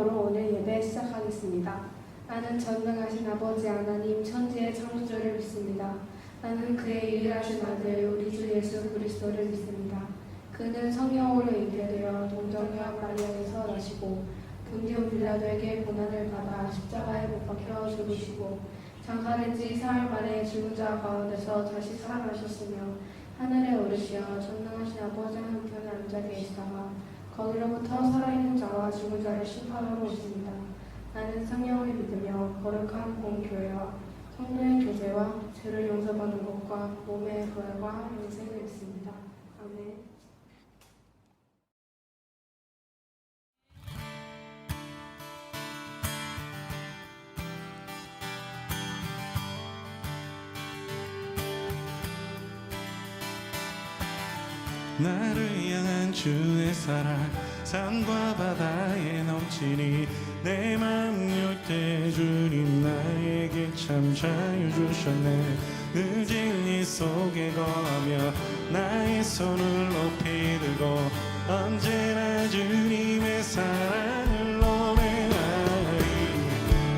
기도로 오늘 예배 시작하겠습니다. 나는 전능하신 아버지 하나님 천지의 창조주를 믿습니다. 나는 그의 유일하신 아들 우리 주 예수 그리스도를 믿습니다. 그는 성령으로 잉태되어 동정녀 마리아에서 나시고 본디오 빌라도에게 고난을 받아 십자가에 못 박혀 죽으시고 장사된 지 사흘 만에 죽은 자 가운데서 다시 살아나셨으며 하늘에 오르시어 전능하신 아버지 한편에 앉아 계시다가 거기로부터 살아있는 자와 죽은 자를 심판하러 오십니다. 나는 성령을 믿으며 거룩한 공교회와 성도의 교제와 죄를 용서받는 것과 몸의 부활과 영생을 믿습니다. 아멘. 나를 향한 주의 사랑 산과 바다에 넘치니 내 맘 열 때 주님 나에게 참 자유 주셨네. 늘 진리 속에 거하며 나의 손을 높이 들고 언제나 주님의 사랑을 노래하리.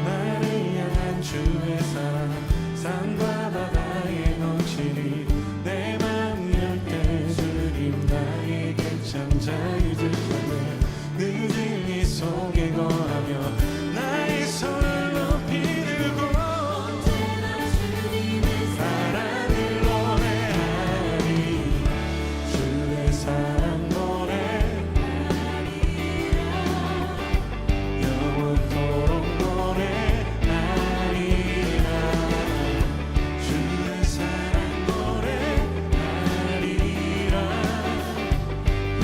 나를 향한 주의 사랑 산과 바다에 넘치니 내 맘 열 때 주님 나에게 참 자유 주셨네. 늘 진리 속에 거하며 나의 손을 높이 들고 언제나 주님의 사랑을 노래하리. 주의 사랑 노래하리라. 영원토록 노래하리라. 주의 사랑 노래하리라.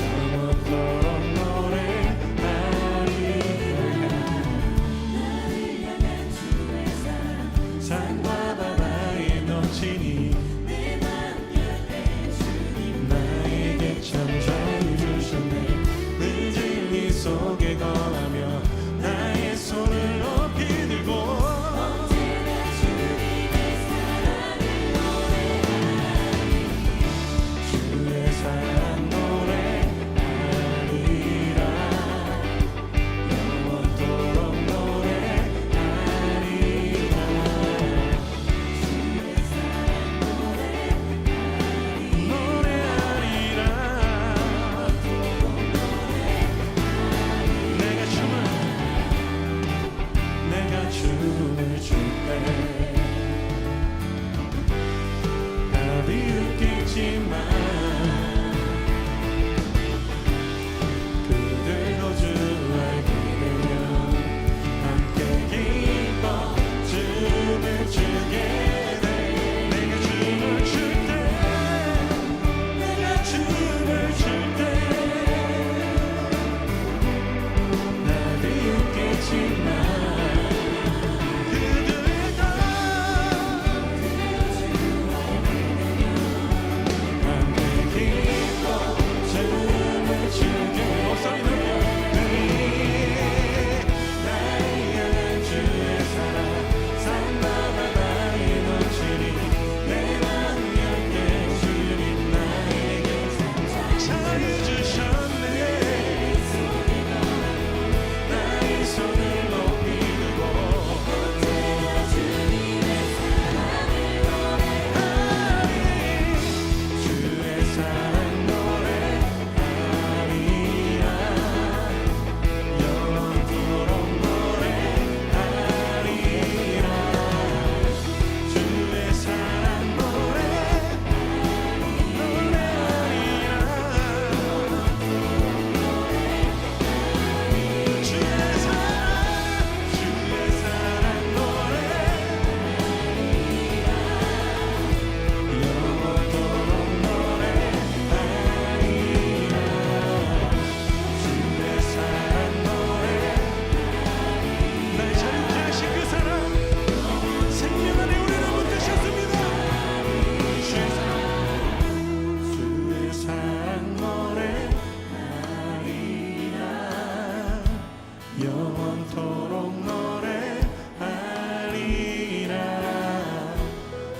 영원토록 산과 바다에 넘치니 내 맘 열때 주님 나에게 참 자유 주셨네. 늘 진리 속에 거하며 나의 손을 높이 들고 언제나 주님의 사랑을 노래하리. 주의 사랑 노래하리라. 영원토록 춤을 출 때 답이 웃겠지만 그들도 주 알게 되면 함께 기뻐 춤을 추게 돼. 내가 춤을 출 때 내가 춤을 출 때 답이 웃겠지만 영원토록 노래하리라.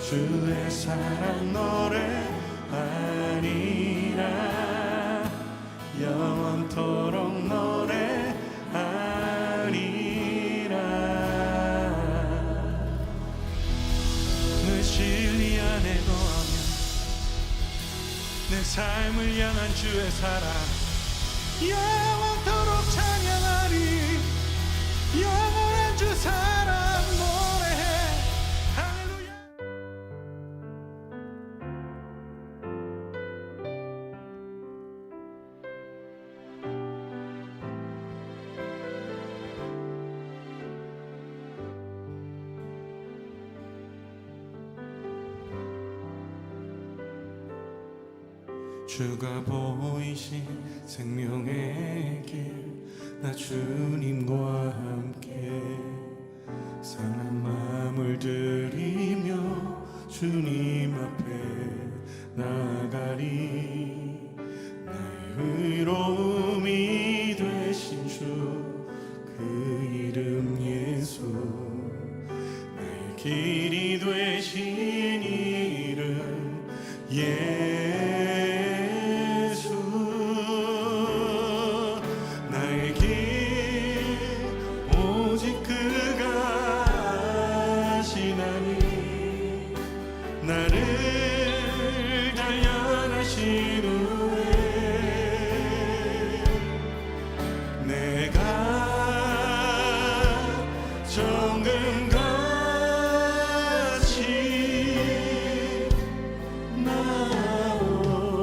주의 사랑 노래하리라. 영원토록 노래하리라. 내 삶을 향한 주의 사랑 영원토록 찬양하리. 영원한 주 사랑 노래해. 할렐루야. 주가 보이신 생명의 길 나 주님과 함께 상한 마음을 들이며 주님 앞에 나아가리. 나의 의로움이 되신 주 그 이름 예수, 나의 길이 되신 이름 예수. 나의 길 오직 그가 아시나니. 나를 단련하신 후에 내가 정금같이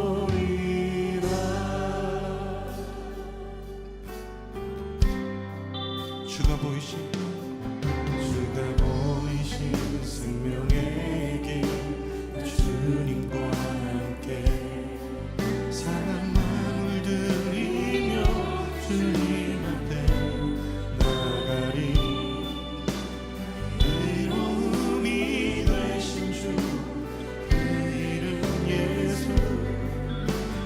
나오리라. 주가 보이신 생명의 길 주님과 함께 상한 마음을 들이며 주님 앞에 나가리. 의로움이 되신 주 그 이름 예수,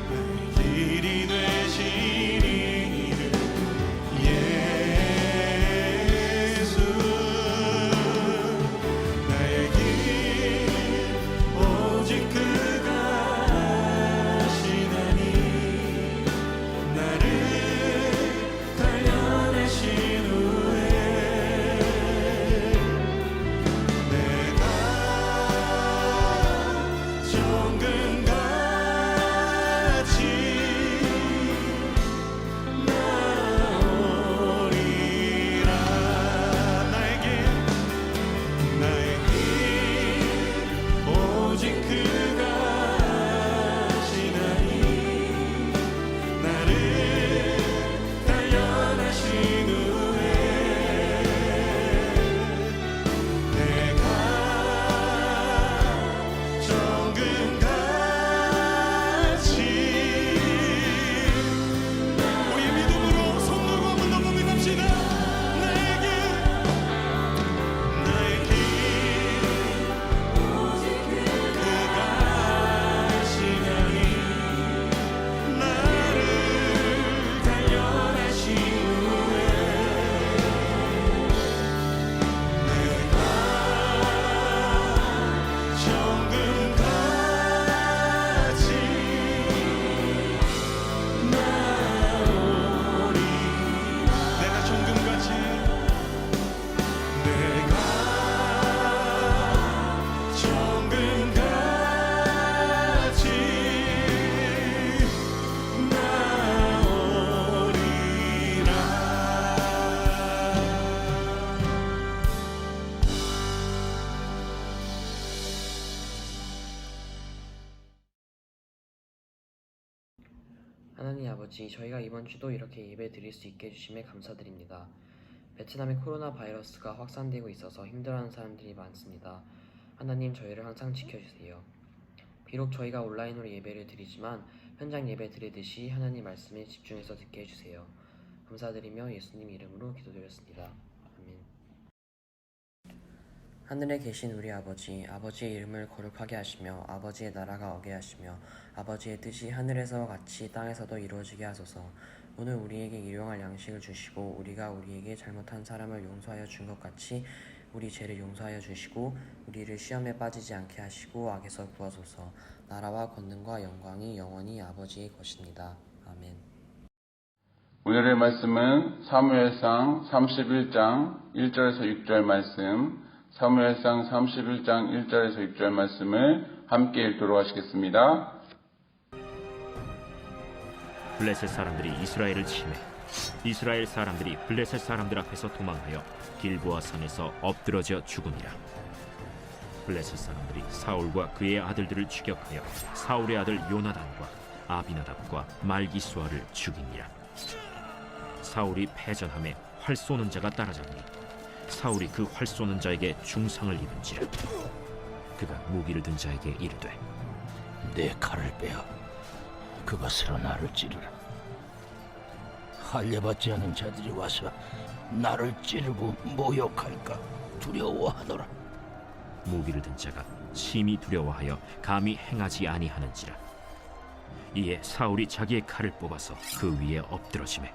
나의 길이 되신 이름 예수. 나의 길 오직 그가 아시나니. 나를 단련하신 후에 내가 정금같이 나오리라. 나의 길 오직 그가 아시나니. 나를 단련하신 후에 내가 정금같이. 우리 믿음으로 손 들고 한번 더 고백합시다. 나의 길 그가 아시나니. 나를 단련하신 후에 내가 정금같이 나오리. 내가 정금같이 하나님 아버지, 저희가 이번 주도 이렇게 예배 드릴 수 있게 해주심에 감사드립니다. 베트남의 코로나 바이러스가 확산되고 있어서 힘들어하는 사람들이 많습니다. 하나님, 저희를 항상 지켜주세요. 비록 저희가 온라인으로 예배를 드리지만 현장 예배 드리듯이 하나님 말씀에 집중해서 듣게 해주세요. 감사드리며 예수님 이름으로 기도드렸습니다. 아멘. 하늘에 계신 우리 아버지, 아버지의 이름을 거룩하게 하시며 아버지의 나라가 오게 하시며 아버지의 뜻이 하늘에서와 같이 땅에서도 이루어지게 하소서. 오늘 우리에게 일용할 양식을 주시고 우리가 우리에게 잘못한 사람을 용서하여 준 것 같이 우리 죄를 용서하여 주시고 우리를 시험에 빠지지 않게 하시고 악에서 구하소서. 나라와 권능과 영광이 영원히 아버지의 것입니다. 아멘. 오늘의 말씀은 사무엘상 31장 1절에서 6절 말씀, 사무엘상 31장 1절에서 6절 말씀을 함께 읽도록 하시겠습니다. 블레셋 사람들이 이스라엘을 침해 이스라엘 사람들이 블레셋 사람들 앞에서 도망하여 길보아 산에서 엎드러져 죽으니라. 블레셋 사람들이 사울과 그의 아들들을 추격하여 사울의 아들 요나단과 아비나답과 말기수아를 죽이니라. 사울이 패전함에 활 쏘는 자가 따라잡니 사울이 그 활 쏘는 자에게 중상을 입은지라. 그가 무기를 든 자에게 이르되 내 칼을 빼어 그것으로 나를 찌르라. 할례받지 않은 자들이 와서 나를 찌르고 모욕할까 두려워하노라. 무기를 든 자가 심히 두려워하여 감히 행하지 아니하는지라. 이에 사울이 자기의 칼을 뽑아서 그 위에 엎드러지매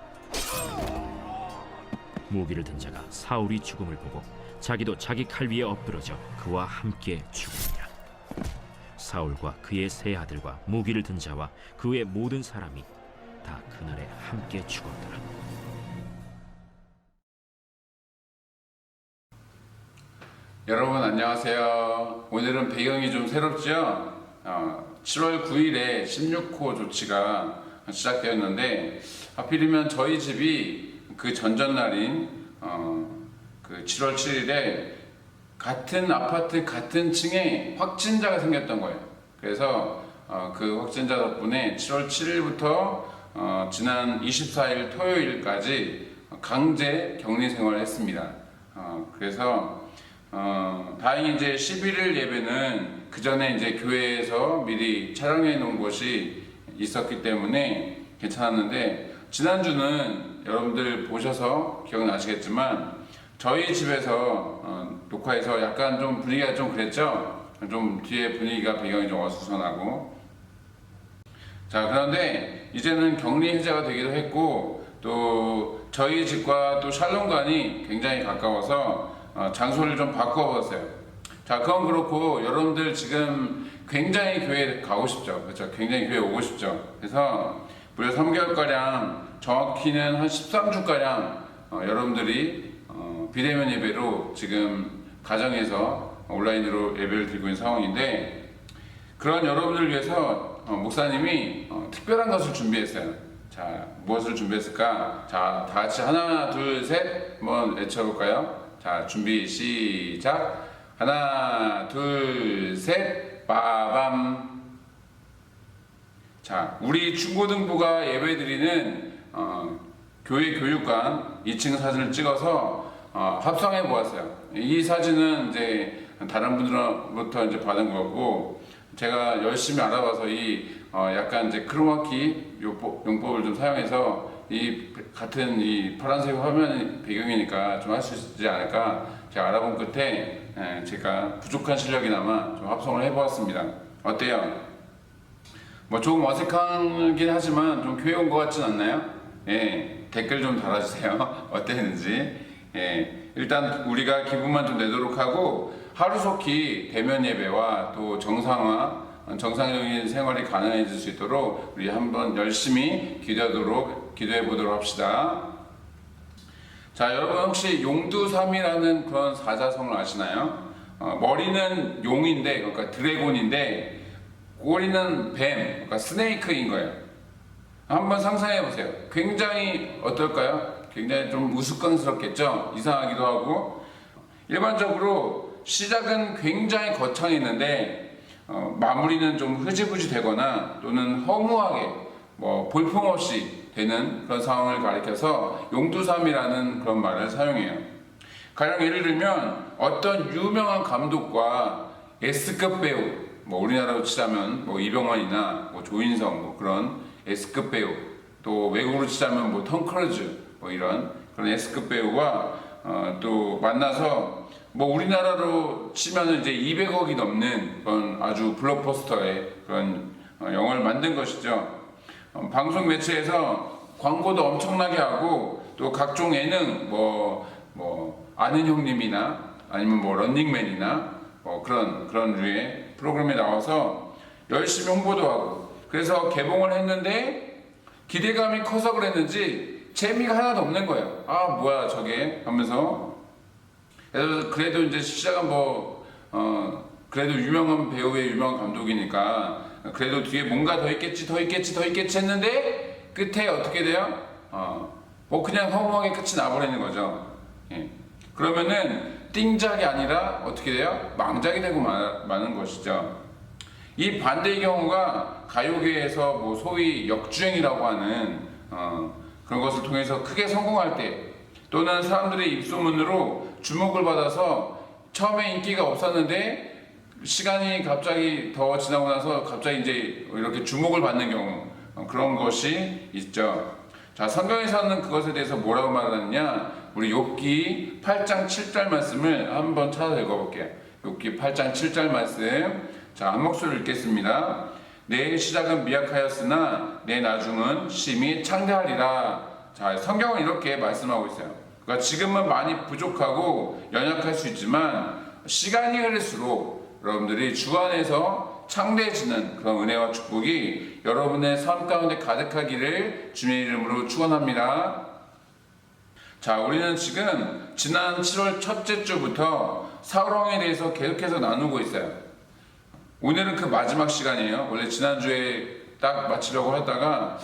무기를 든 자가 사울이 죽음을 보고 자기도 자기 칼 위에 엎드러져 그와 함께 죽으니라. 사울과 그의 세 아들과 무기를 든 자와 그의 모든 사람이 다 그날에 함께 죽었더라. 여러분 안녕하세요. 오늘은 배경이 좀 새롭죠? 7월 9일에 16호 조치가 시작되었는데 하필이면 저희 집이 그 전전날인 그 7월 7일에 같은 아파트 같은 층에 확진자가 생겼던 거예요. 그래서 그 확진자 덕분에 7월 7일부터 지난 24일 토요일까지 강제 격리 생활을 했습니다. 그래서 다행히 이제 11일 예배는 그 전에 이제 교회에서 미리 촬영해 놓은 곳이 있었기 때문에 괜찮았는데, 지난주는 여러분들 보셔서 기억나시겠지만 저희 집에서 녹화해서 약간 좀 분위기가 좀 그랬죠? 좀 뒤에 분위기가 배경이 좀 어수선하고. 자, 그런데 이제는 격리 해제가 되기도 했고, 또 저희 집과 또 샬롬관이 굉장히 가까워서 장소를 좀 바꿔봤어요. 자, 그건 그렇고 여러분들 지금 굉장히 교회 가고 싶죠? 그렇죠? 굉장히 교회 오고 싶죠? 그래서 무려 3개월가량, 정확히는 한 13주가량 여러분들이 비대면 예배로 지금 가정에서 온라인으로 예배를 드리고 있는 상황인데, 그런 여러분들을 위해서 목사님이 특별한 것을 준비했어요. 자, 무엇을 준비했을까? 자, 다 같이 하나, 둘, 셋 한번 외쳐볼까요? 자, 준비 시작. 하나, 둘, 셋, 빠밤. 자, 우리 중고등부가 예배드리는 교회 교육관 2층 사진을 찍어서 합성해 보았어요. 이 사진은 이제 다른 분들로부터 이제 받은 거고, 제가 열심히 알아봐서 이 약간 이제 크로마키 용법을 좀 사용해서 이 같은 이 파란색 화면 배경이니까 좀 할 수 있지 않을까 제가 알아본 끝에 제가 부족한 실력이나마 좀 합성을 해보았습니다. 어때요? 뭐 조금 어색하긴 하지만 좀 교회 온 것 같진 않나요? 예, 댓글 좀 달아주세요. 어땠는지. 예, 일단 우리가 기분만 좀 내도록 하고 하루속히 대면 예배와 또 정상적인 생활이 가능해질 수 있도록 우리 한번 열심히 기도해 보도록 합시다. 자, 여러분 혹시 용두삼이라는 그런 사자성을 아시나요? 머리는 용인데, 그러니까 드래곤인데, 꼬리는 뱀, 그러니까 스네이크인 거예요. 한번 상상해 보세요. 굉장히 어떨까요? 굉장히 좀 우스꽝스럽겠죠? 이상하기도 하고. 일반적으로 시작은 굉장히 거창했는데 마무리는 좀 흐지부지 되거나 또는 허무하게 볼품없이 되는 그런 상황을 가리켜서 용두삼이라는 그런 말을 사용해요. 가령 예를 들면 어떤 유명한 감독과 S급 배우, 우리나라로 치자면 이병헌이나 조인성 그런 S급 배우, 또 외국으로 치자면 톰 크루즈 이런 그런 S급 배우가 또 만나서 우리나라로 치면은 이제 200억이 넘는 그런 아주 블록버스터의 그런 영화를 만든 것이죠. 방송 매체에서 광고도 엄청나게 하고 또 각종 예능 아는 형님이나 아니면 런닝맨이나 그런 류의 프로그램에 나와서 열심히 홍보도 하고, 그래서 개봉을 했는데 기대감이 커서 그랬는지 재미가 하나도 없는 거예요. 아, 뭐야 저게 하면서. 그래도 이제 시작은 그래도 유명한 배우의 유명한 감독이니까 그래도 뒤에 뭔가 더 있겠지 했는데 끝에 어떻게 돼요? 뭐 그냥 허무하게 끝이 나버리는 거죠. 예. 그러면은 띵작이 아니라 어떻게 돼요? 망작이 되고 마는 것이죠. 이 반대의 경우가 가요계에서 뭐 소위 역주행이라고 하는 그런 것을 통해서 크게 성공할 때, 또는 사람들의 입소문으로 주목을 받아서 처음에 인기가 없었는데 시간이 갑자기 더 지나고 나서 갑자기 이제 이렇게 주목을 받는 경우, 그런 것이 있죠. 자, 성경에서는 그것에 대해서 뭐라고 말하느냐? 우리 욥기 8장 7절 말씀을 한번 찾아 읽어볼게요. 욥기 8장 7절 말씀. 자, 한 목소리로 읽겠습니다. 내 시작은 미약하였으나 내 나중은 심히 창대하리라. 자, 성경은 이렇게 말씀하고 있어요. 그러니까 지금은 많이 부족하고 연약할 수 있지만 시간이 흐를수록 여러분들이 주 안에서 창대해지는 그런 은혜와 축복이 여러분의 삶 가운데 가득하기를 주님의 이름으로 축원합니다. 자, 우리는 지금 지난 7월 첫째 주부터 사울왕에 대해서 계속해서 나누고 있어요. 오늘은 그 마지막 시간이에요. 원래 지난주에 딱 마치려고 하다가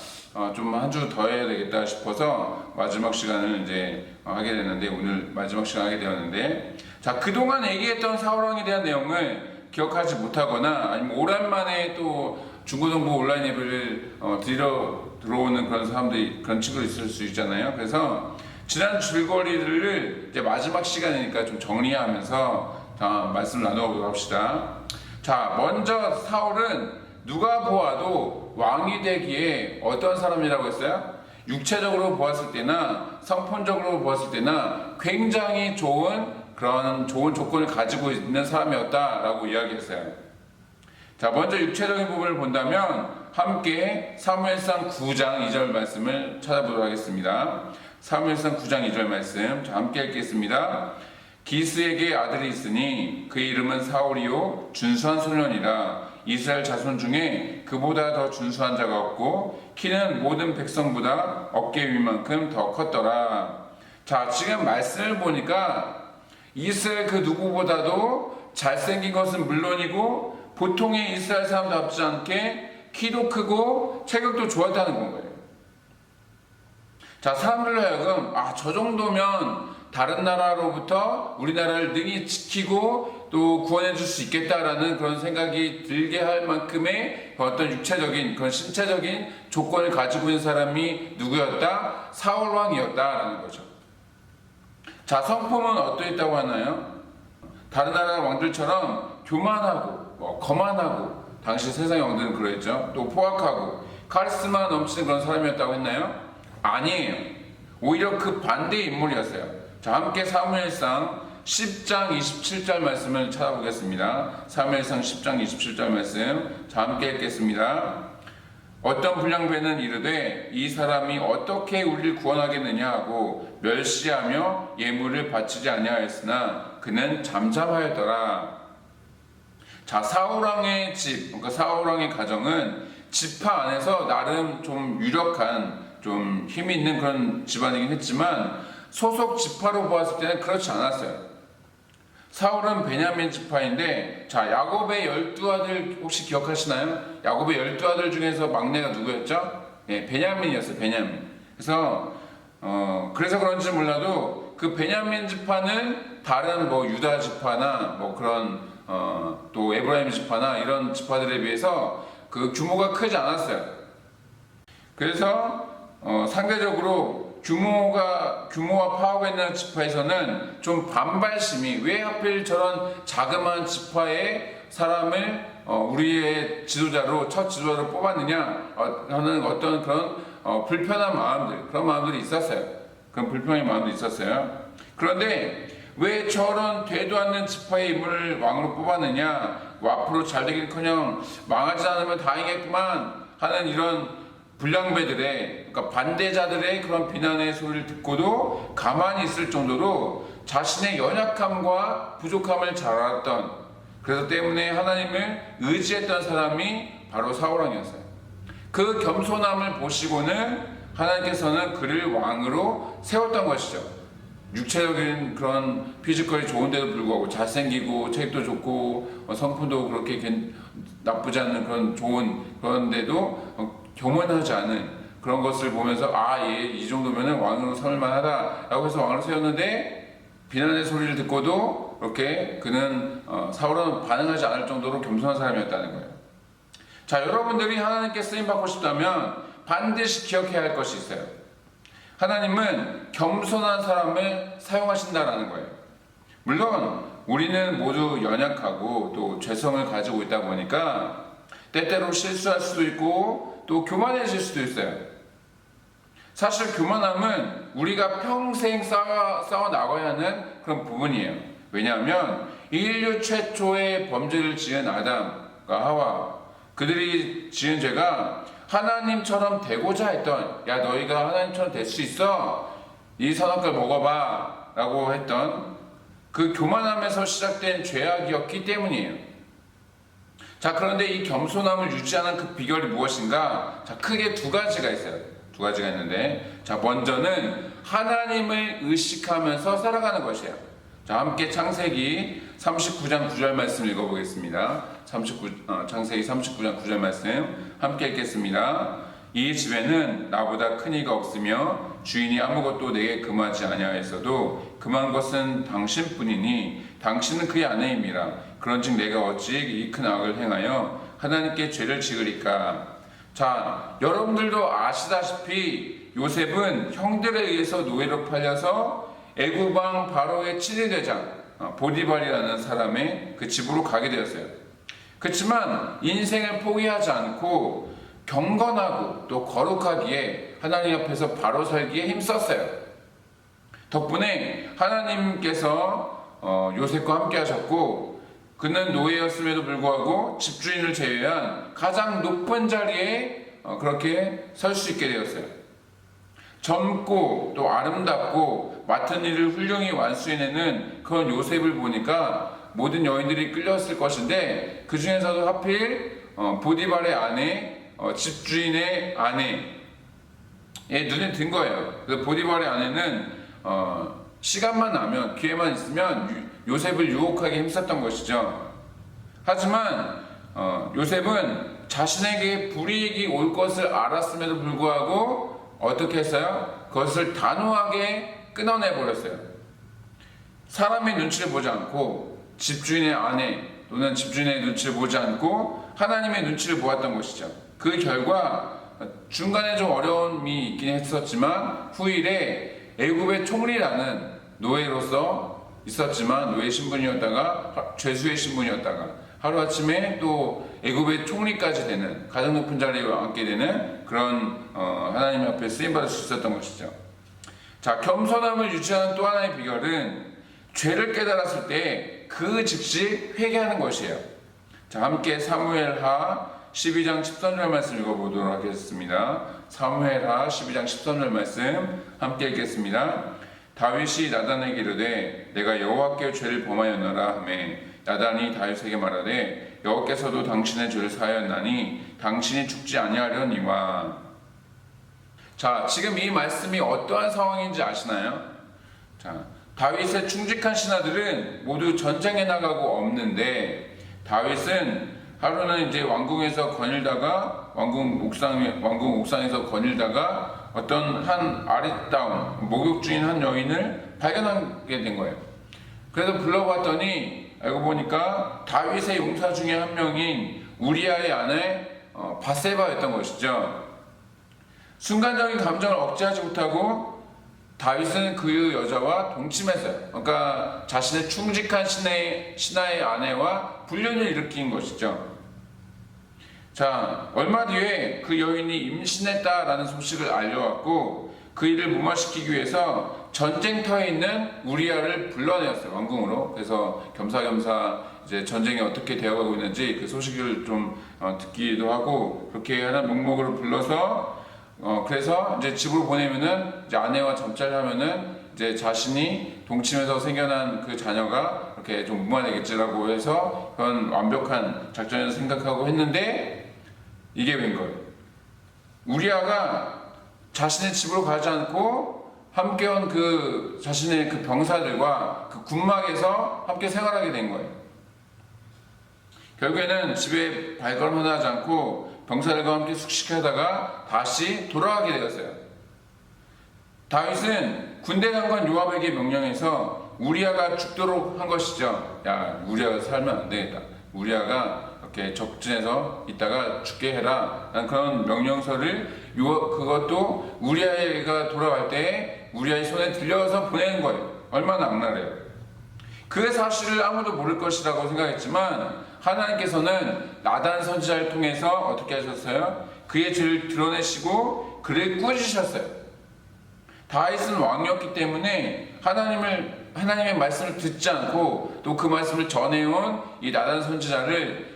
좀 한 주 더 해야 되겠다 싶어서 마지막 시간을 이제 하게 됐는데, 오늘 마지막 시간 하게 되었는데, 자, 그동안 얘기했던 사울왕에 대한 내용을 기억하지 못하거나 아니면 오랜만에 또 중고등부 온라인 예배를 드리러 들어오는 그런 사람들이, 그런 친구들 있을 수 있잖아요. 그래서 지난 줄거리들을 이제 마지막 시간이니까 좀 정리하면서 말씀을 나눠보도록 합시다. 자, 먼저 사울은 누가 보아도 왕이 되기에 어떤 사람이라고 했어요? 육체적으로 보았을 때나 성품적으로 보았을 때나 굉장히 그런 좋은 조건을 가지고 있는 사람이었다라고 이야기했어요. 자, 먼저 육체적인 부분을 본다면 함께 사무엘상 9장 2절 말씀을 찾아보도록 하겠습니다. 사무엘상 9장 2절 말씀, 자, 함께 읽겠습니다. 기스에게 아들이 있으니 그의 이름은 사울이요 준수한 소년이라. 이스라엘 자손 중에 그보다 더 준수한 자가 없고 키는 모든 백성보다 어깨 위만큼 더 컸더라. 자, 지금 말씀을 보니까 이스라엘 그 누구보다도 잘생긴 것은 물론이고 보통의 이스라엘 사람답지 않게 키도 크고 체격도 좋았다는 건가요. 자, 사람들로 하여금 저 정도면 다른 나라로부터 우리나라를 능히 지키고 또 구원해 줄 수 있겠다라는 그런 생각이 들게 할 만큼의 어떤 육체적인, 그런 신체적인 조건을 가지고 있는 사람이 누구였다? 사울왕이었다라는 거죠. 자, 성품은 어떠했다고 하나요? 다른 나라 왕들처럼 교만하고 거만하고, 당시 세상의 왕들은 그랬죠. 또 포악하고 카리스마 넘치는 그런 사람이었다고 했나요? 아니에요. 오히려 그 반대의 인물이었어요. 자, 함께 사무엘상 10장 27절 말씀을 찾아보겠습니다. 사무엘상 10장 27절 말씀, 자, 함께 읽겠습니다. 어떤 불량배는 이르되 이 사람이 어떻게 우리를 구원하겠느냐 하고 멸시하며 예물을 바치지 아니하였으나 그는 잠잠하였더라. 자, 사울왕의 집, 그러니까 사울왕의 가정은 지파 안에서 나름 좀 유력한, 좀 힘이 있는 그런 집안이긴 했지만 소속 지파로 보았을 때는 그렇지 않았어요. 사울은 베냐민 지파인데, 자, 야곱의 12아들 혹시 기억하시나요? 야곱의 12아들 중에서 막내가 누구였죠? 예, 베냐민이었어요. 베냐민. 그래서 그런지 몰라도 그 베냐민 지파는 다른 뭐 유다 지파나 뭐 그런 또 에브라임 지파나 이런 지파들에 비해서 그 규모가 크지 않았어요. 그래서 상대적으로 규모와 파워가 있는 지파에서는 좀 반발심이, 왜 하필 저런 자그마한 지파의 사람을 우리의 지도자로, 첫 지도자로 뽑았느냐 하는 어떤 그런 불편한 마음들, 그런 마음들이 있었어요. 그런 불편한 마음도 있었어요. 그런데 왜 저런 되도 않는 지파의 인물을 왕으로 뽑았느냐, 앞으로 잘 되기는커녕 망하지 않으면 다행이겠구만 하는 이런 불량배들의, 그러니까 반대자들의 그런 비난의 소리를 듣고도 가만히 있을 정도로 자신의 연약함과 부족함을 잘 알았던, 그래서 때문에 하나님을 의지했던 사람이 바로 사울왕이었어요. 그 겸손함을 보시고는 하나님께서는 그를 왕으로 세웠던 것이죠. 육체적인 그런 피지컬이 좋은데도 불구하고 잘생기고 체격도 좋고 성품도 그렇게 나쁘지 않은 그런 좋은, 그런데도 교만하지 않은 그런 것을 보면서 얘 이 정도면은 왕으로 삼을 만하다라고 해서 왕으로 세웠는데 비난의 소리를 듣고도 이렇게 그는 사울은 반응하지 않을 정도로 겸손한 사람이었다는 거예요. 자, 여러분들이 하나님께 쓰임 받고 싶다면 반드시 기억해야 할 것이 있어요. 하나님은 겸손한 사람을 사용하신다라는 거예요. 물론 우리는 모두 연약하고 또 죄성을 가지고 있다 보니까 때때로 실수할 수도 있고 또 교만해질 수도 있어요. 사실 교만함은 우리가 평생 쌓아 나가야 하는 그런 부분이에요. 왜냐하면 인류 최초의 범죄를 지은 아담과 하와, 그들이 지은 죄가 하나님처럼 되고자 했던, 야 너희가 하나님처럼 될 수 있어, 이 선악과를 먹어봐 라고 했던 그 교만함에서 시작된 죄악이었기 때문이에요. 자, 그런데 이 겸손함을 유지하는 그 비결이 무엇인가? 자, 크게 두 가지가 있어요. 두 가지가 있는데, 자, 먼저는 하나님을 의식하면서 살아가는 것이에요. 자, 함께 창세기 39장 9절 말씀 읽어보겠습니다. 창세기 39장 9절 말씀 함께 읽겠습니다. 이 집에는 나보다 큰 이가 없으며 주인이 아무것도 내게 금하지 아니하였어도 금한 것은 당신뿐이니 당신은 그의 아내임이라. 그런즉 내가 어찌 이 큰 악을 행하여 하나님께 죄를 지으리까. 자, 여러분들도 아시다시피 요셉은 형들에 의해서 노예로 팔려서 애굽왕 바로의 친위대장 보디발이라는 사람의 그 집으로 가게 되었어요. 그렇지만 인생을 포기하지 않고 경건하고 또 거룩하기에 하나님 앞에서 바로 살기에 힘썼어요. 덕분에 하나님께서 요셉과 함께 하셨고, 그는 노예였음에도 불구하고 집주인을 제외한 가장 높은 자리에 그렇게 설 수 있게 되었어요. 젊고 또 아름답고 맡은 일을 훌륭히 완수해내는 그런 요셉을 보니까 모든 여인들이 끌렸을 것인데, 그 중에서도 하필 보디발의 아내, 집주인의 아내에 눈에 든 거예요. 그래서 보디발의 아내는 시간만 나면, 기회만 있으면 요셉을 유혹하기 힘썼던 것이죠. 하지만 요셉은 자신에게 불이익이 올 것을 알았음에도 불구하고 어떻게 했어요? 그것을 단호하게 끊어내 버렸어요. 사람의 눈치를 보지 않고, 집주인의 아내 또는 집주인의 눈치를 보지 않고 하나님의 눈치를 보았던 것이죠. 그 결과 중간에 좀 어려움이 있긴 했었지만 후일에 애굽의 총리라는 노예로서 있었지만, 노예 신분이었다가 죄수의 신분이었다가 하루아침에 또 애굽의 총리까지 되는, 가장 높은 자리에 앉게 되는 그런 하나님 앞에 쓰임받을 수 있었던 것이죠. 자, 겸손함을 유지하는 또 하나의 비결은 죄를 깨달았을 때 그 즉시 회개하는 것이에요. 자, 함께 사무엘하 12장 13절 말씀 읽어보도록 하겠습니다. 사무엘하 12장 13절 말씀 함께 읽겠습니다. 다윗이 나단에게 이르되 내가 여호와께 죄를 범하였노라 하매 나단이 다윗에게 말하되 여호와께서도 당신의 죄를 사하였나니 당신이 죽지 아니하려니와. 자, 지금 이 말씀이 어떠한 상황인지 아시나요? 자, 다윗의 충직한 신하들은 모두 전쟁에 나가고 없는데, 다윗은 하루는 이제 왕궁에서 거닐다가 왕궁 옥상에서 거닐다가 어떤 한 아리따운 목욕 중인 한 여인을 발견하게 된 거예요. 그래서 불러봤더니 알고 보니까 다윗의 용사 중에 한 명인 우리아의 아내 바세바였던 것이죠. 순간적인 감정을 억제하지 못하고 다윗은 그 여자와 동침했어요. 그러니까 자신의 충직한 신하의 아내와 불륜을 일으킨 것이죠. 자, 얼마 뒤에 그 여인이 임신했다라는 소식을 알려왔고, 그 일을 무마시키기 위해서 전쟁터에 있는 우리아를 불러내었어요, 왕궁으로. 그래서 겸사겸사 이제 전쟁이 어떻게 되어가고 있는지 그 소식을 좀 듣기도 하고, 그렇게 하는 목록으로 불러서 그래서 이제 집으로 보내면은 이제 아내와 잠자리 하면은 이제 자신이 동침해서 생겨난 그 자녀가 이렇게 좀 무마되겠지라고 해서 그런 완벽한 작전을 생각하고 했는데, 이게 웬 거예요? 우리아가 자신의 집으로 가지 않고 함께 온 그 자신의 그 병사들과 그 군막에서 함께 생활하게 된 거예요. 결국에는 집에 발걸음 하나 하지 않고 병사들과 함께 숙식하다가 다시 돌아가게 되었어요. 다윗은 군대 장관 요압에게 명령해서 우리아가 죽도록 한 것이죠. 야, 우리아가 살면 안 되겠다. 우리아가 이렇게 적진에서 있다가 죽게 해라. 라는 그런 명령서를 그것도 우리아가 돌아갈 때 우리아의 손에 들려서 보내는 거예요. 얼마나 악랄해요. 그 사실을 아무도 모를 것이라고 생각했지만 하나님께서는 나단 선지자를 통해서 어떻게 하셨어요? 그의 죄를 드러내시고 그를 꾸짖으셨어요. 다윗은 왕이었기 때문에 하나님의 말씀을 듣지 않고 또 그 말씀을 전해온 이 나단 선지자를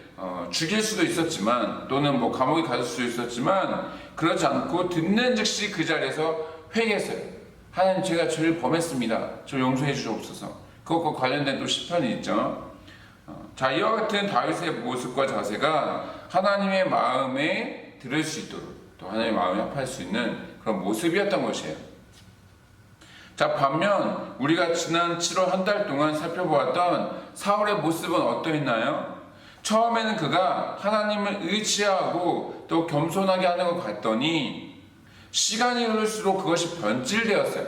죽일 수도 있었지만 또는 뭐 감옥에 가둘 수도 있었지만 그렇지 않고 듣는 즉시 그 자리에서 회개했어요. 하나님, 제가 죄를 범했습니다. 저 용서해 주옵소서. 그것과 관련된 또 시편이 있죠. 자, 이와 같은 다윗의 모습과 자세가 하나님의 마음에 들을 수 있도록 또 하나님의 마음에 합할 수 있는 그런 모습이었던 것이에요. 자, 반면 우리가 지난 7월 한 달 동안 살펴보았던 사울의 모습은 어떠했나요? 처음에는 그가 하나님을 의지하고 또 겸손하게 하는 것 같더니 시간이 흐를수록 그것이 변질되었어요.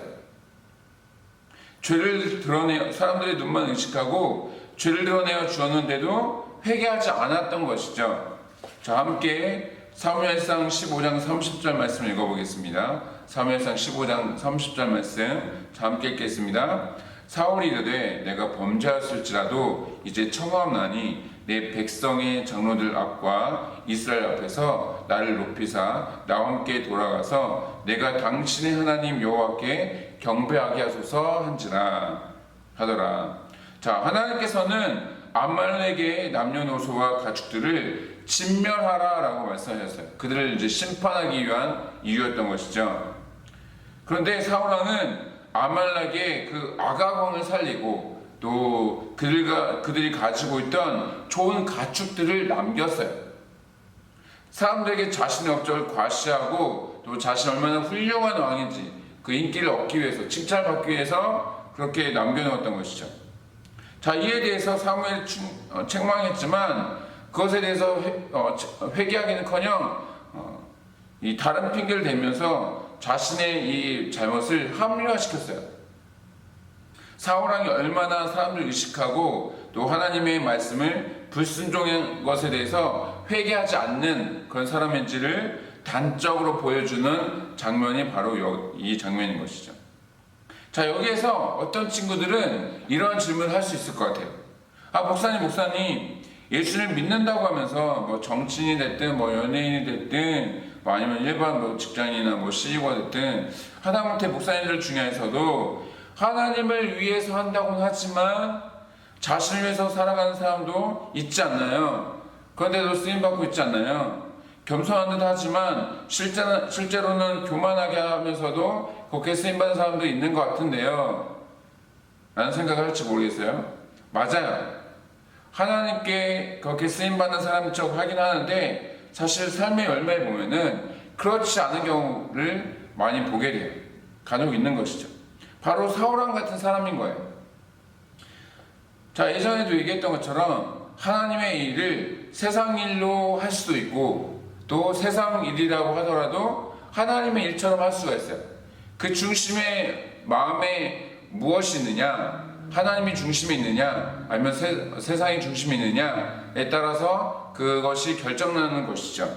죄를 드러내 사람들의 눈만 의식하고 죄를 드러내어 주었는데도 회개하지 않았던 것이죠. 자, 함께 사무엘상 15장 30절 말씀을 읽어보겠습니다. 사무엘상 15장 30절 말씀 함께 읽겠습니다. 사울이 이르되 내가 범죄하였을지라도 이제 청하옵나니 내 백성의 장로들 앞과 이스라엘 앞에서 나를 높이사 나와 함께 돌아가서 내가 당신의 하나님 여호와께 경배하게 하소서 한지라 하더라. 자, 하나님께서는 아말렉의 남녀노소와 가축들을 진멸하라라고 말씀하셨어요. 그들을 이제 심판하기 위한 이유였던 것이죠. 그런데 사울왕은 아말렉의 그 아가광을 살리고 또 그들이 가지고 있던 좋은 가축들을 남겼어요. 사람들에게 자신의 업적을 과시하고 또 자신이 얼마나 훌륭한 왕인지 그 인기를 얻기 위해서, 칭찬을 받기 위해서 그렇게 남겨놓았던 것이죠. 자, 이에 대해서 사무엘이 책망했지만 그것에 대해서 회개하기는커녕 이 다른 핑계를 대면서 자신의 이 잘못을 합리화시켰어요. 사울왕이 얼마나 사람들을 의식하고 또 하나님의 말씀을 불순종한 것에 대해서 회개하지 않는 그런 사람인지를 단적으로 보여주는 장면이 바로 이 장면인 것이죠. 자, 여기에서 어떤 친구들은 이런 질문을 할 수 있을 것 같아요. 아, 목사님, 예수를 믿는다고 하면서 뭐 정치인이 됐든 뭐 연예인이 됐든 뭐 아니면 일반 뭐 직장인이나 뭐 CEO가 됐든 하다못해 목사님들 중에서도 하나님을 위해서 한다고는 하지만 자신을 위해서 살아가는 사람도 있지 않나요? 그런데도 쓰임받고 있지 않나요? 겸손한 듯 하지만 실제로는 교만하게 하면서도 그렇게 쓰임받는 사람도 있는 것 같은데요, 라는 생각을 할지 모르겠어요. 맞아요. 하나님께 그렇게 쓰임받는 사람인 척 하긴 하는데 사실 삶의 열매를 보면은 그렇지 않은 경우를 많이 보게 돼요. 간혹 있는 것이죠. 바로 사울왕 같은 사람인 거예요. 자, 예전에도 얘기했던 것처럼 하나님의 일을 세상 일로 할 수도 있고 또 세상 일이라고 하더라도 하나님의 일처럼 할 수가 있어요. 그 중심에 마음에 무엇이 있느냐, 하나님이 중심에 있느냐 아니면 세상이 중심에 있느냐에 따라서 그것이 결정나는 것이죠.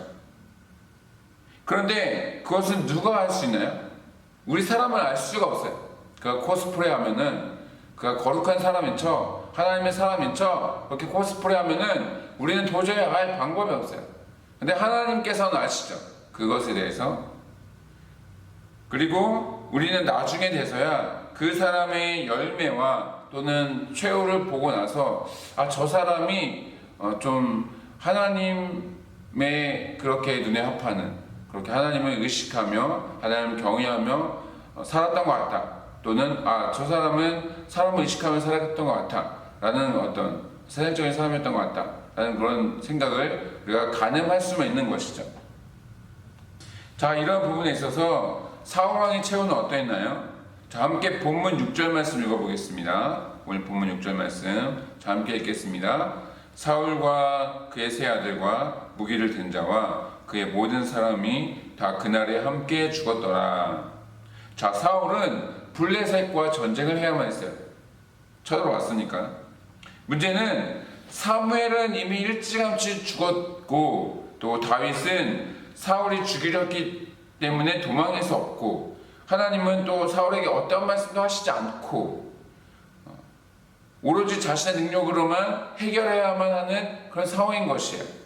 그런데 그것은 누가 할 수 있나요? 우리 사람은 알 수가 없어요. 그가 코스프레 하면은 그가 거룩한 사람인 척, 하나님의 사람인 척 그렇게 코스프레 하면은 우리는 도저히 알 방법이 없어요. 근데 하나님께서는 아시죠, 그것에 대해서. 그리고 우리는 나중에 돼서야 그 사람의 열매와 또는 최후를 보고 나서 아, 저 사람이 좀 하나님의 그렇게 눈에 합하는, 그렇게 하나님을 의식하며 하나님을 경외하며 살았던 것 같다, 또는 아, 저 사람은 사람을 의식하며 살았던 것 같다 라는 어떤 세상적인 사람이었던 것 같다 라는 그런 생각을 우리가 가늠할 수만 있는 것이죠. 자, 이런 부분에 있어서 사울왕의 최후는 어떠했나요? 자, 함께 본문 6절 말씀 읽어보겠습니다. 오늘 본문 6절 말씀 자, 함께 읽겠습니다. 사울과 그의 세 아들과 무기를 든 자와 그의 모든 사람이 다 그날에 함께 죽었더라. 자, 사울은 블레셋과 전쟁을 해야만 했어요. 쳐들어왔으니까. 문제는 사무엘은 이미 일찌감치 죽었고, 또 다윗은 사울이 죽이려 했기 때문에 도망할 수 없고, 하나님은 또 사울에게 어떤 말씀도 하시지 않고, 오로지 자신의 능력으로만 해결해야만 하는 그런 상황인 것이에요.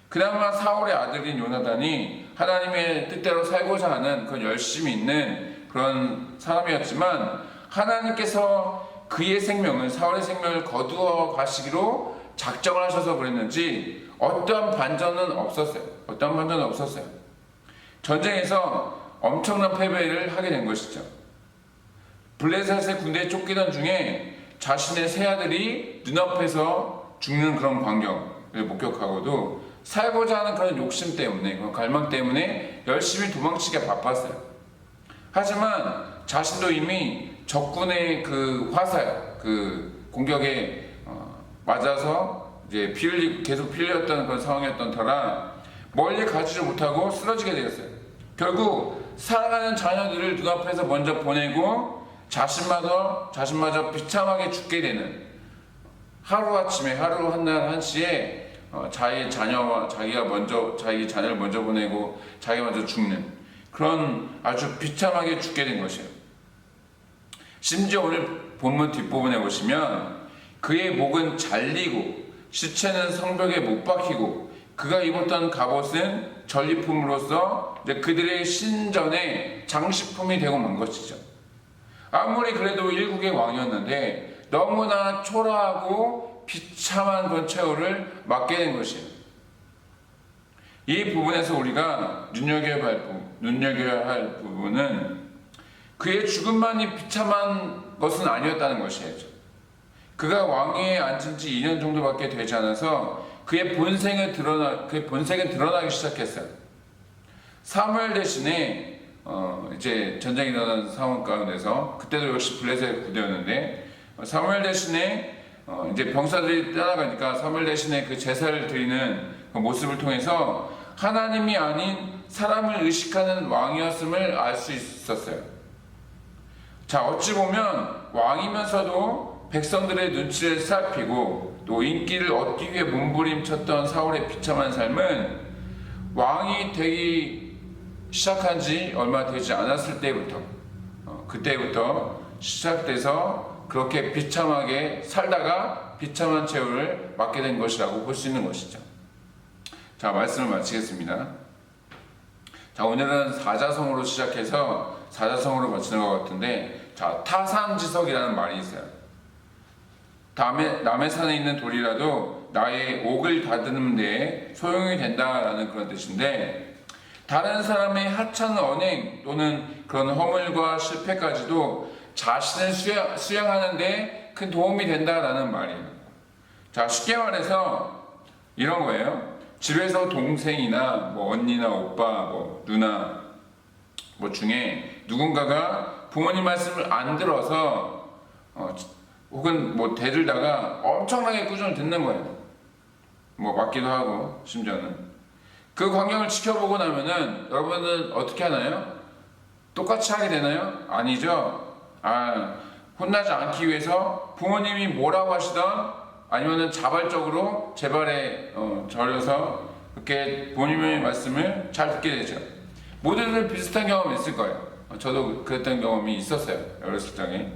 그나마 사울의 아들인 요나단이 하나님의 뜻대로 살고자 하는 그런 열심이 있는 그런 사람이었지만, 하나님께서 그의 생명을, 사울의 생명을 거두어 가시기로 작정을 하셔서 그랬는지 어떠한 반전은 없었어요. 어떠한 반전은 없었어요. 전쟁에서 엄청난 패배를 하게 된 것이죠. 블레셋의 군대에 쫓기던 중에 자신의 세 아들이 눈앞에서 죽는 그런 광경을 목격하고도 살고자 하는 그런 욕심 때문에, 그런 갈망 때문에 열심히 도망치게 바빴어요. 하지만 자신도 이미 적군의 그 화살, 그 공격에 맞아서 이제 계속 피 흘렸던 그런 상황이었던 터라 멀리 가지를 못하고 쓰러지게 되었어요. 결국 사랑하는 자녀들을 눈앞에서 먼저 보내고 자신마저 비참하게 죽게 되는, 하루아침에, 하루 한날 한시에 자기 자녀를 먼저 보내고 자기가 먼저 죽는 그런 아주 비참하게 죽게 된 것이에요. 심지어 오늘 본문 뒷부분에 보시면 그의 목은 잘리고 시체는 성벽에 못 박히고 그가 입었던 갑옷은 전리품으로서 그들의 신전의 장식품이 되고 만 것이죠. 아무리 그래도 일국의 왕이었는데 너무나 초라하고 비참한 그런 최후를 맞게 된 것이에요. 이 부분에서 우리가 눈여겨야 할 부분은 그의 죽음만이 비참한 것은 아니었다는 것이죠. 그가 왕위에 앉은 지 2년 정도밖에 되지 않아서 그의 본색은 드러나기 시작했어요. 사무엘 대신에 이제 전쟁이 일어난 상황 가운데서, 그때도 역시 블레셋 부대였는데, 사무엘 대신에 이제 병사들이 떠나가니까 사무엘 대신에 그 제사를 드리는 그 모습을 통해서 하나님이 아닌 사람을 의식하는 왕이었음을 알 수 있었어요. 자, 어찌 보면 왕이면서도 백성들의 눈치를 살피고 또 인기를 얻기 위해 몸부림쳤던 사울의 비참한 삶은 왕이 되기 시작한 지 얼마 되지 않았을 때부터, 그때부터 시작돼서 그렇게 비참하게 살다가 비참한 최후를 맞게 된 것이라고 볼 수 있는 것이죠. 자, 말씀을 마치겠습니다. 자, 오늘은 사자성어로 시작해서 사자성어로 마치는 것 같은데, 자, 타산지석이라는 말이 있어요. 남의 산에 있는 돌이라도 나의 옥을 다듬는 데에 소용이 된다라는 그런 뜻인데, 다른 사람의 하찮은 언행 또는 그런 허물과 실패까지도 자신을 수양하는 데 큰 도움이 된다라는 말이에요. 자, 쉽게 말해서 이런 거예요. 집에서 동생이나 뭐 언니나 오빠, 뭐 누나 뭐 중에 누군가가 부모님 말씀을 안 들어서 혹은 뭐 대들다가 엄청나게 꾸준히 듣는 거예요. 뭐 맞기도 하고 심지어는 그 광경을 지켜보고 나면은 여러분은 어떻게 하나요? 똑같이 하게 되나요? 아니죠. 혼나지 않기 위해서 부모님이 뭐라고 하시던 아니면은 자발적으로 제 발에 절여서 그렇게 부모님의 말씀을 잘 듣게 되죠. 모두들 비슷한 경험이 있을 거예요. 저도 그랬던 경험이 있었어요. 어렸을 적에.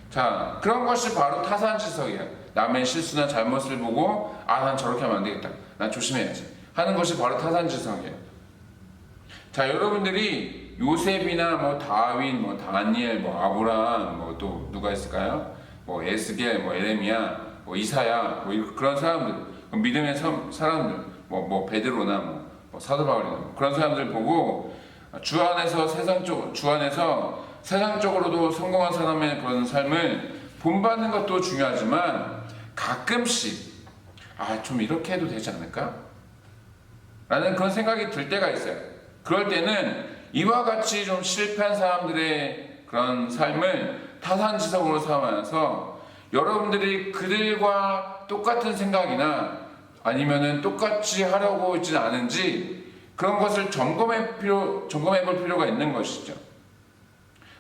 자, 그런 것이 바로 타산지석이에요. 남의 실수나 잘못을 보고 난 저렇게 하면 안 되겠다, 난 조심해야지 하는 것이 바로 타산지석이에요. 자, 여러분들이 요셉이나 뭐 다윗, 뭐 다니엘, 뭐 아브라함, 뭐 또 누가 있을까요? 뭐 에스겔, 뭐 에레미야, 뭐 이사야, 뭐 그런 사람들, 믿음의 사람들, 뭐 베드로나 뭐 사도 바울이나 뭐 그런 사람들 보고 주 안에서 세상적으로도 성공한 사람의 그런 삶을 본받는 것도 중요하지만 가끔씩 좀 이렇게 해도 되지 않을까? 라는 그런 생각이 들 때가 있어요. 그럴 때는 이와 같이 좀 실패한 사람들의 그런 삶을 타산지석으로 삼아서 여러분들이 그들과 똑같은 생각이나 아니면은 똑같이 하려고 있지는 않은지 그런 것을 점검해 볼 필요가 있는 것이죠.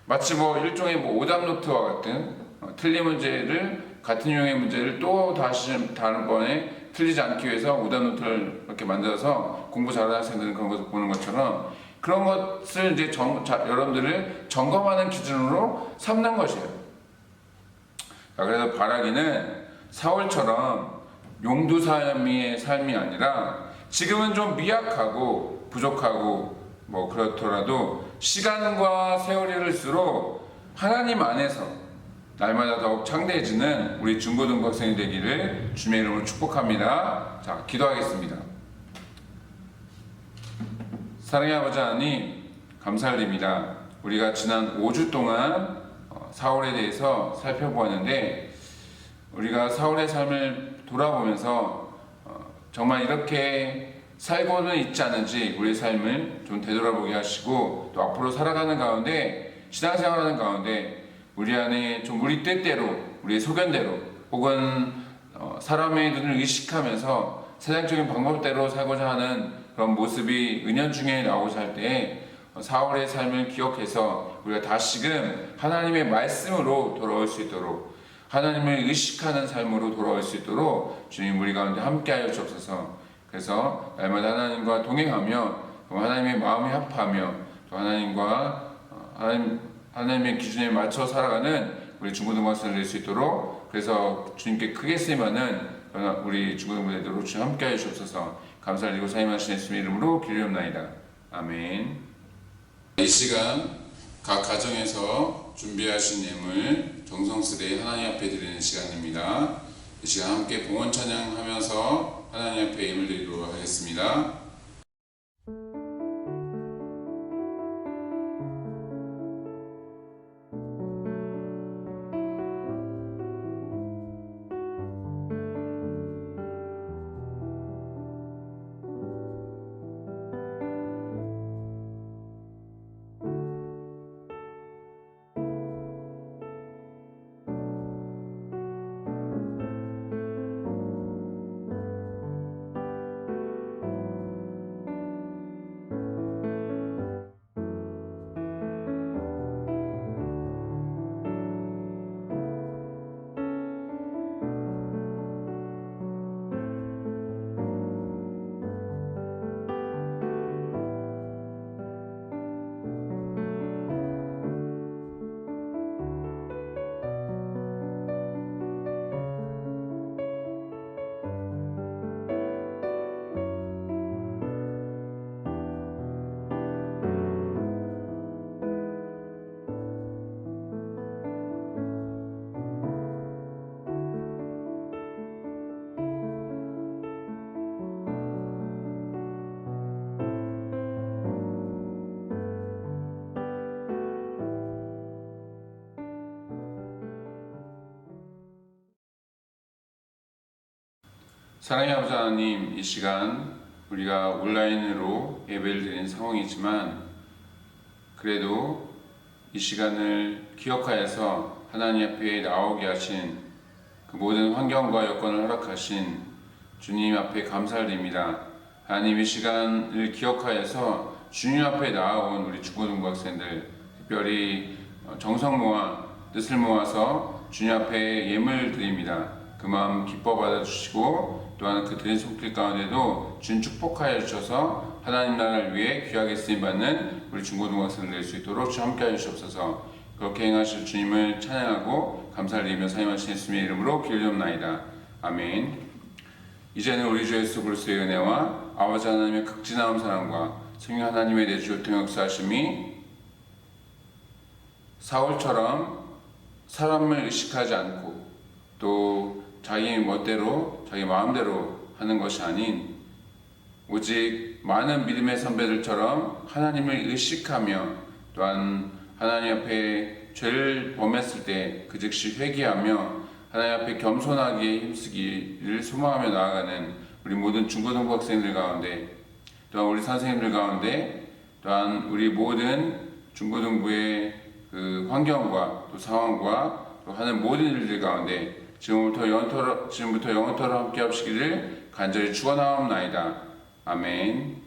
마치 뭐 일종의 뭐 오답 노트와 같은 틀린 문제를 같은 유형의 문제를 또 다시 다른번에 틀리지 않기 위해서 오답 노트를 이렇게 만들어서 공부 잘하는 학생들은 그런 것을 보는 것처럼 그런 것을 이제 여러분들을 점검하는 기준으로 삼는 것이에요. 그래서 바라기는 사울처럼 용두사미의 삶이 아니라 지금은 좀 미약하고 부족하고 뭐 그렇더라도 시간과 세월이 흐를수록 하나님 안에서 날마다 더욱 창대해지는 우리 중고등부 학생이 되기를 주님의 이름으로 축복합니다. 자, 기도하겠습니다. 사랑의 아버지 하나님, 감사드립니다. 우리가 지난 5주 동안 사울에 대해서 살펴보았는데 우리가 사울의 삶을 돌아보면서 정말 이렇게 살고는 있지 않은지 우리의 삶을 좀 되돌아보게 하시고 또 앞으로 살아가는 가운데 신앙생활하는 가운데 우리 안에 좀 우리 뜻대로 우리의 소견대로 혹은 사람의 눈을 의식하면서 세상적인 방법대로 살고자 하는 그런 모습이 은연중에 나오고자 할 때에 사울의 삶을 기억해서 우리가 다시금 하나님의 말씀으로 돌아올 수 있도록 하나님을 의식하는 삶으로 돌아올 수 있도록 주님 우리 가운데 함께하여 주옵소서. 그래서 날마다 하나님과 동행하며 또 하나님의 마음이 합하며 또 하나님의 기준에 맞춰 살아가는 우리 중고등부 학생을 될 수 있도록 그래서 주님께 크게 쓰임하는 우리 중고등부 되도록 주님 함께하여 주옵소서. 감사드리고 사임하신 예수님의 이름으로 기도합나이다. 아멘. 이 시간 각 가정에서 준비하신 예물 정성스레 하나님 앞에 드리는 시간입니다. 이 시간 함께 봉헌 찬양하면서 하나님 앞에 예물 드리도록 하겠습니다. 사랑의 아버지 하나님, 이 시간 우리가 온라인으로 예배를 드리는 상황이지만 그래도 이 시간을 기억하여서 하나님 앞에 나오게 하신 그 모든 환경과 여건을 허락하신 주님 앞에 감사를 드립니다. 하나님, 이 시간을 기억하여서 주님 앞에 나아온 우리 중고등부 학생들 특별히 정성 모아 뜻을 모아서 주님 앞에 예물 드립니다. 그 마음 기뻐 받아주시고 또한 그 드린 손길 가운데도 주님 축복하여 주셔서 하나님 나라를 위해 귀하게 쓰임받는 우리 중고등부 학생들 될 수 있도록 주 함께하여 주옵소서. 그렇게 행하실 주님을 찬양하고 감사를 드리며 사임하신 예수님의 이름으로 기도드리옵나이다. 아멘. 이제는 우리 주 예수 그리스도의 은혜와 아버지 하나님의 극진하신 사랑과 성령 하나님의 내주 교통 역사하심이 사울처럼 사람을 의식하지 않고 또 자기 멋대로 자기 마음대로 하는 것이 아닌 오직 많은 믿음의 선배들처럼 하나님을 의식하며 또한 하나님 앞에 죄를 범했을 때 그 즉시 회개하며 하나님 앞에 겸손하게 힘쓰기를 소망하며 나아가는 우리 모든 중고등부 학생들 가운데 또한 우리 선생님들 가운데 또한 우리 모든 중고등부의 그 환경과 또 상황과 또 하는 모든 일들 가운데 지금부터 영원토록 함께 하시기를 간절히 축원하옵나이다. 아멘.